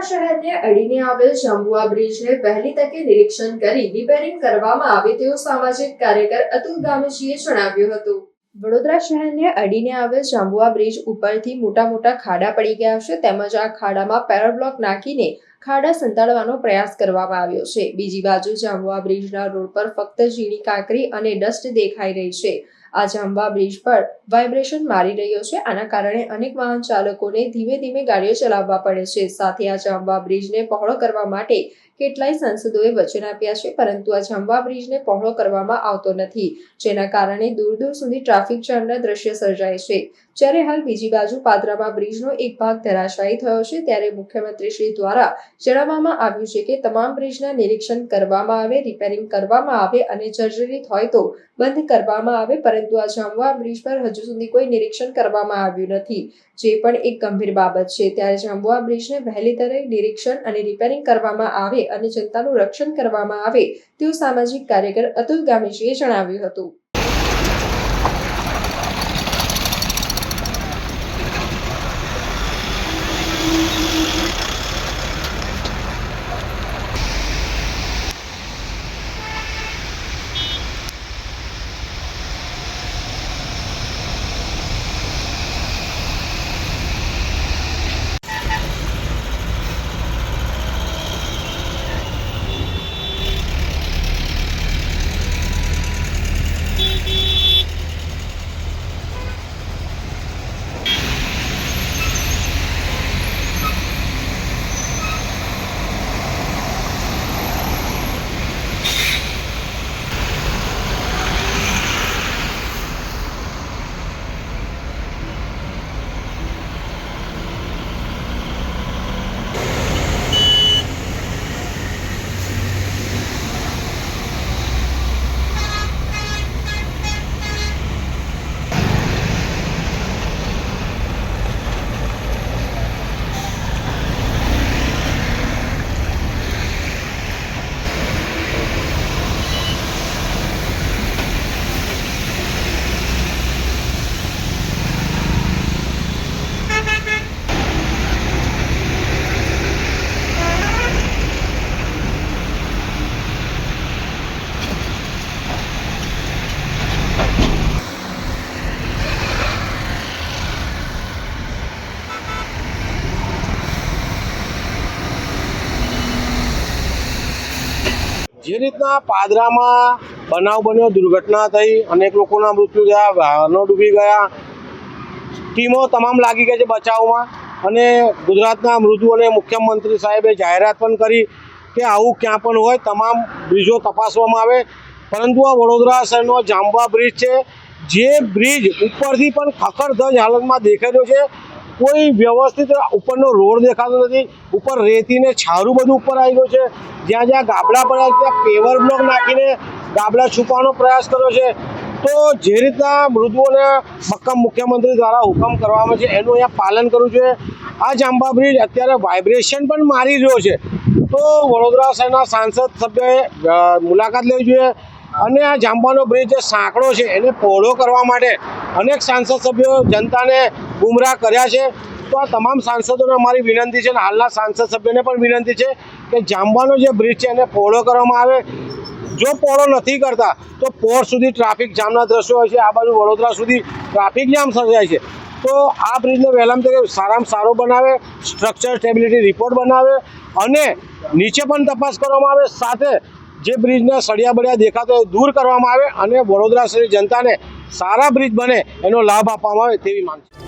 શહેરને અડીને આવેલ જાંબુઆ બ્રિજને વહેલી તકે નિરીક્ષણ કરી રિપેરિંગ કરવામાં આવે તેવું સામાજિક કાર્યકર અતુલ ગામેશીએ જણાવ્યું હતું। વડોદરા શહેરને અડીને આવેલ જાંબુઆ બ્રિજ ઉપરથી મોટા ખાડા પડી ગયા છે, તેમજ આ ખાડામાં પેરાબ્લોક નાખીને ખાડા સંતાડવાનો પ્રયાસ કરવામાં આવ્યો છે। બીજી બાજુ જાંબુઆ બ્રિજના રોડ પર ફક્ત ઝીણી કાંકરી અને ડસ્ટ દેખાઈ રહી છે। આ જાંબુઆ બ્રિજ પર વાઇબ્રેશન મારી રહ્યો છે। આના કારણે અનેક વાહન ચાલકોને ધીમે ગાડીઓ ચલાવવા પડે છે। સાથે આ જાંબુઆ બ્રિજને પહોળો કરવા માટે કેટલાય સાંસદોએ વચન આપ્યા છે, પરંતુ આ જાંબુઆ બ્રિજને પહોળો કરવામાં આવતો નથી, જેના કારણે દૂર સુધી ટ્રાફિક જામના દ્રશ્ય સર્જાય છે। જ્યારે હાલ બીજી બાજુ પાદરામાં બ્રિજનો એક ભાગ ધરાશાયી થયો છે, ત્યારે મુખ્યમંત્રીશ્રી દ્વારા જણાવવામાં આવ્યું છે કે તમામ બ્રિજના નિરીક્ષણ કરવામાં આવે, રિપેરિંગ કરવામાં આવે અને જર્જરિત હોય તો બંધ કરવામાં આવે, પરંતુ આ જાંબુઆ બ્રિજ પર હજુ સુધી કોઈ નિરીક્ષણ કરવામાં આવ્યું નથી, જે પણ એક ગંભીર બાબત છે। ત્યારે જાંબુઆ બ્રિજને વહેલી તકે નિરીક્ષણ અને રિપેરિંગ કરવામાં આવે અને જનતાનું રક્ષણ કરવામાં આવે તેવું સામાજિક કાર્યકર અતુલ ગામેશીએ જણાવ્યું હતું। જે રીતના પાદરામાં બનાવ બન્યો, દુર્ઘટના થઈ, અનેક લોકોના મૃત્યુ થયા, વાહનો ડૂબી ગયા, ટીમો તમામ લાગી ગઈ છે બચાવમાં, અને ગુજરાતના મૃદુ અને મુખ્યમંત્રી સાહેબે જાહેરાત પણ કરી કે આવું ક્યાં પણ હોય તમામ બ્રિજો તપાસવામાં આવે। પરંતુ આ વડોદરા શહેરનો જાંબુઆ બ્રિજ છે, જે બ્રિજ ઉપરથી પણ ખખડધજ હાલતમાં દેખાઈ રહ્યો છે। કોઈ વ્યવસ્થિત ઉપરનો રોડ દેખાતો નથી, ઉપર રેતીને છારું બધું ઉપર આવી ગયું છે। જ્યાં ગાબડા પડ્યા ત્યાં પેવર બ્લોક નાખીને ગાબડા છુપાવવાનો પ્રયાસ કર્યો છે। તો જે રીતના મૃદુ અને મક્કમ મુખ્યમંત્રી દ્વારા હુકમ કરવામાં છે એનું અહીંયા પાલન કરવું જોઈએ। આ જાંબુઆ બ્રિજ અત્યારે વાઇબ્રેશન પણ મારી રહ્યો છે, તો વડોદરા શહેરના સાંસદ સભ્યોએ મુલાકાત લેવી જોઈએ, અને આ જાંબુઆનો બ્રિજ જે સાંકડો છે એને પહોળો કરવા માટે અનેક સાંસદ સભ્યો જનતાને ગુમરાહ કર્યા છે। તો આ તમામ સાંસદોને અમારી વિનંતી છે, અને હાલના સાંસદ સભ્યોને પણ વિનંતી છે કે જાંબુઆનો જે બ્રિજ છે એને પહોળો કરવામાં આવે। જો પહોળો નથી કરતા તો પોર્ટ સુધી ટ્રાફિક જામના દ્રશ્યો હોય છે, આ બાજુ વડોદરા સુધી ટ્રાફિક જામ સર્જાય છે। તો આ બ્રિજને વહેલામાં તકે સારામાં સારો બનાવે, સ્ટ્રક્ચર સ્ટેબિલિટી રિપોર્ટ બનાવે, અને નીચે પણ તપાસ કરવામાં આવે, સાથે જે બ્રિજને સળિયા બળિયા દેખાતો હોય દૂર કરવામાં આવે, અને વડોદરા શહેરની જનતાને સારા બ્રિજ બને એનો લાભ આપવામાં આવે તેવી માંગ છે।